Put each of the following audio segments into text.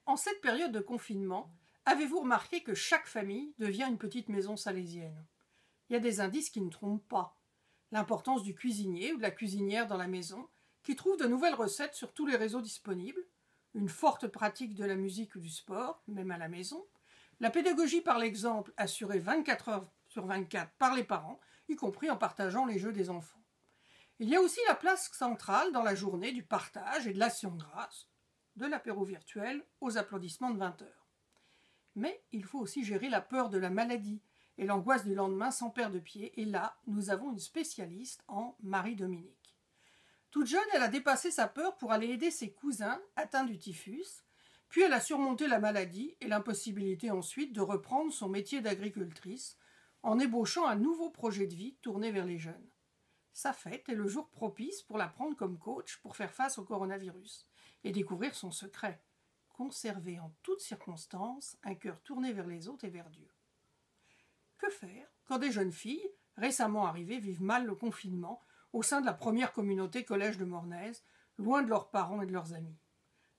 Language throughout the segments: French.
En cette période de confinement, avez-vous remarqué que chaque famille devient une petite maison salésienne? Il y a des indices qui ne trompent pas. L'importance du cuisinier ou de la cuisinière dans la maison, qui trouve de nouvelles recettes sur tous les réseaux disponibles, une forte pratique de la musique ou du sport, même à la maison, la pédagogie par l'exemple assurée 24 heures sur 24 par les parents, y compris en partageant les jeux des enfants. Il y a aussi la place centrale dans la journée du partage et de l'action de grâce, de l'apéro virtuel aux applaudissements de 20 heures. Mais il faut aussi gérer la peur de la maladie et l'angoisse du lendemain sans paire de pied, et là, nous avons une spécialiste en Marie-Dominique. Toute jeune, elle a dépassé sa peur pour aller aider ses cousins atteints du typhus, puis elle a surmonté la maladie et l'impossibilité ensuite de reprendre son métier d'agricultrice en ébauchant un nouveau projet de vie tourné vers les jeunes. Sa fête est le jour propice pour la prendre comme coach pour faire face au coronavirus et découvrir son secret, conserver en toutes circonstances un cœur tourné vers les autres et vers Dieu. Que faire quand des jeunes filles, récemment arrivées, vivent mal le confinement au sein de la première communauté collège de Mornez, loin de leurs parents et de leurs amis?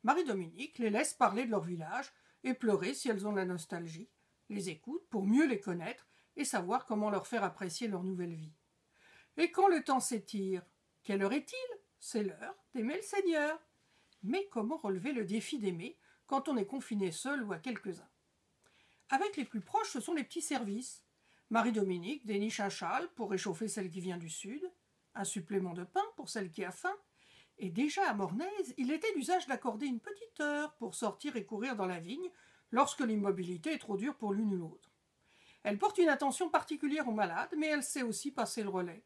Marie-Dominique les laisse parler de leur village et pleurer si elles ont de la nostalgie, les écoute pour mieux les connaître et savoir comment leur faire apprécier leur nouvelle vie. Et quand le temps s'étire, quelle heure est-il? C'est l'heure d'aimer le Seigneur. Mais comment relever le défi d'aimer quand on est confiné seul ou à quelques-uns? Avec les plus proches, ce sont les petits services. Marie-Dominique déniche un châle pour réchauffer celle qui vient du sud, un supplément de pain pour celle qui a faim, et déjà à Mornez, il était d'usage d'accorder une petite heure pour sortir et courir dans la vigne lorsque l'immobilité est trop dure pour l'une ou l'autre. Elle porte une attention particulière aux malades, mais elle sait aussi passer le relais.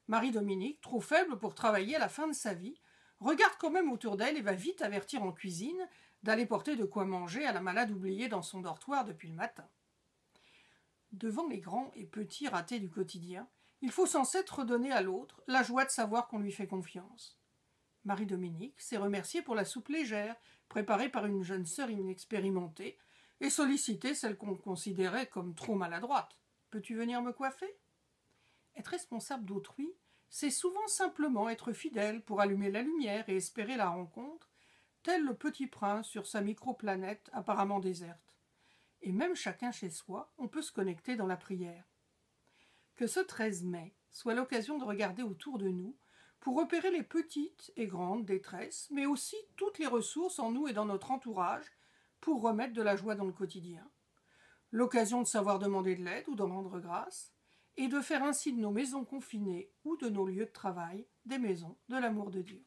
Marie-Dominique, trop faible pour travailler à la fin de sa vie, regarde quand même autour d'elle et va vite avertir en cuisine d'aller porter de quoi manger à la malade oubliée dans son dortoir depuis le matin. Devant les grands et petits ratés du quotidien, il faut sans cesse redonner à l'autre la joie de savoir qu'on lui fait confiance. Marie-Dominique s'est remerciée pour la soupe légère, préparée par une jeune sœur inexpérimentée, et sollicité celle qu'on considérait comme trop maladroite. « Peux-tu venir me coiffer ?» Être responsable d'autrui, c'est souvent simplement être fidèle pour allumer la lumière et espérer la rencontre, tel le petit prince sur sa microplanète apparemment déserte. Et même chacun chez soi, on peut se connecter dans la prière. Que ce 13 mai soit l'occasion de regarder autour de nous pour repérer les petites et grandes détresses, mais aussi toutes les ressources en nous et dans notre entourage pour remettre de la joie dans le quotidien. L'occasion de savoir demander de l'aide ou d'en rendre grâce, et de faire ainsi de nos maisons confinées ou de nos lieux de travail des maisons de l'amour de Dieu.